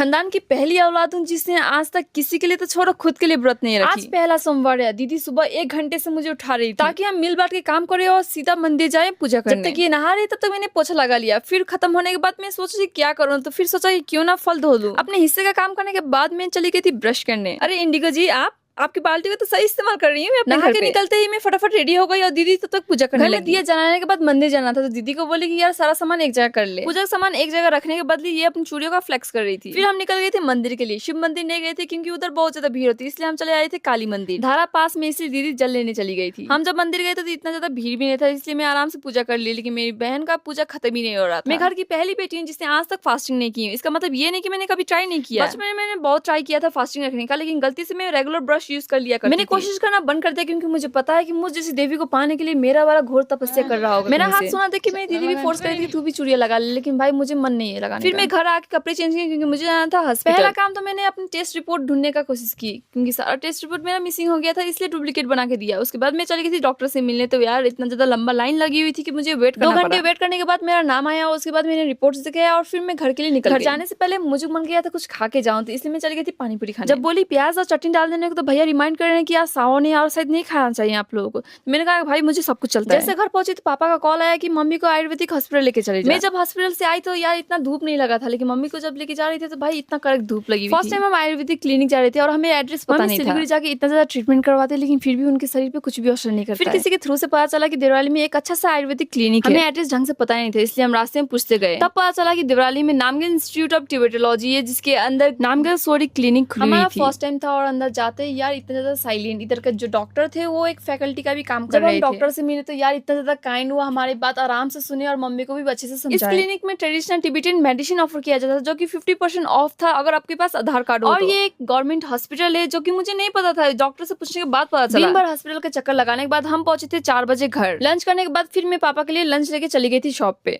खानदान की पहली औलाद हूँ जिसने आज तक किसी के लिए तो छोड़ो खुद के लिए व्रत नहीं रखी। आज पहला सोमवार है। दीदी सुबह 1 घंटे से मुझे उठा रही थी ताकि हम मिल बांट के काम करें और सीधा मंदिर जाए पूजा करने। जब तक ये नहा रही तब तक मैंने पोछा लगा लिया। फिर खत्म होने के बाद मैं सोची क्या करूँ, तो फिर सोचा कि क्यों ना फल धो लूं। अपने हिस्से का काम करने के बाद मैं चली गई थी ब्रश करने। अरे इंडिगो जी, आपकी बाल्टी का तो सही इस्तेमाल कर रही हूँ। मैं अपने घर के निकलते ही मैं फटाफट रेडी हो गई और दीदी तब तक पूजा करने लगी। दिया जलाने के बाद मंदिर जाना था तो दीदी को बोली कि यार सारा सामान एक जगह कर ले। पूजा का सामान एक जगह रखने के बदले ये अपनी चूड़ियों का फ्लेक्स कर रही थी। फिर हम निकल गए थे मंदिर के लिए। शिव मंदिर नहीं गए थे क्योंकि उधर बहुत ज्यादा भीड़ होती है, इसलिए हम चले आए थे काली मंदिर। धारा पास में, इसलिए दीदी जल लेने चली गई थी। हम जब मंदिर गए तो इतना ज्यादा भीड़ भी नहीं था, इसलिए मैं आराम से पूजा कर ली। लेकिन मेरी बहन का पूजा खत्म ही नहीं हो रहा था। मैं घर की पहली बेटी हूँ जिसने आज तक फास्टिंग नहीं की। इसका मतलब ये नहीं कि मैंने कभी ट्राई नहीं किया। बचपन में मैंने बहुत ट्राई किया था फास्टिंग रखने का, लेकिन गलती से मैं रेगुलर ब्रश यूज कर लिया। मैंने कोशिश करना बंद कर दिया क्योंकि मुझे पता है कि मुझ जैसी देवी को पाने के लिए मेरा वाला घोर तपस्या कर रहा होगा। मेरा हाथ सुना देख के मेरी दीदी भी फोर्स कर रही थी कि तू भी चूड़ियां लगा ले, लेकिन भाई मुझे मन नहीं है लगाने। फिर मैं घर आके कपड़े चेंज किए क्योंकि मुझे जाना था हॉस्पिटल। पहला काम तो मैंने अपनी टेस्ट रिपोर्ट ढूंढने का कोशिश की क्योंकि सारा टेस्ट रिपोर्ट मेरा मिसिंग हो गया था, इसलिए डुप्लीकेट बना के दिया। उसके बाद मैं चली गई थी डॉक्टर से मिलने। तो यार इतना ज्यादा लंबा लाइन लगी हुई थी कि मुझे वेट करना पड़ा। 2 घंटे वेट करने के बाद मेरा नाम आया। उसके बाद मैंने रिपोर्ट दिखाया और फिर मैं घर के लिए निकल। घर जाने से पहले मुझे मन किया था कुछ खा के जाऊं, तो इसलिए मैं चली गई थी पानी पूरी खाने। जब बोली प्याज और चटनी डाल देने को तो भैया रिमाइंड कर रहे हैं कि यार सावन है और शायद नहीं खाना चाहिए आप लोगों को। मैंने कहा भाई मुझे सब कुछ चलता है। जैसे घर पहुंची तो पापा का कॉल आया कि मम्मी को आयुर्वेदिक हॉस्पिटल लेके चले जाओ। मैं जब हॉस्पिटल से आई तो यार इतना धूप नहीं लगा था, लेकिन मम्मी को जब लेके जा रही थी तो भाई इतना कड़क धूप लगी हुई थी। फर्स्ट टाइम हम आयुर्वेदिक क्लिनिक जा रहे थे और हमें एड्रेस पता नहीं था। सिलीगुड़ी जाके इतना ज्यादा ट्रीटमेंट करवाते लेकिन फिर भी उनके शरीर पे कुछ भी असर नहीं करता। फिर किसी के थ्रू से पता चला कि देवराली में एक अच्छा सा आयुर्वेदिक क्लिनिक है। हमें एड्रेस ढंग से पता नहीं था, इसलिए हम रास्ते में पूछते गए। तब पता चला कि देवराली में नामगल इंस्टीट्यूट ऑफ टिबेटोलॉजी है, जिसके अंदर नामगल सोरी क्लिनिक खुली हुई थी। फर्स्ट टाइम था और अंदर जाते यार इतना ज्यादा साइलेंट। इधर का जो डॉक्टर थे वो एक फैकल्टी का भी काम कर रहे थे। डॉक्टर से मिले तो यार इतना ज्यादा काइंड हुआ, हमारी बात आराम से सुने और मम्मी को भी अच्छे से समझाया। इस क्लिनिक में ट्रेडिशनल टिबेटियन मेडिसिन ऑफर किया जाता था जो कि 50% ऑफ था अगर आपके पास आधार कार्ड हो। और ये एक गवर्नमेंट हॉस्पिटल है जो कि मुझे नहीं पता था, डॉक्टर से पूछने के बाद पता चला। दिन भर हॉस्पिटल के चक्कर लगाने के बाद हम पहुंचे थे 4 बजे घर। लंच करने के बाद फिर मैं पापा के लिए लंच लेके चली गई थी शॉप पे।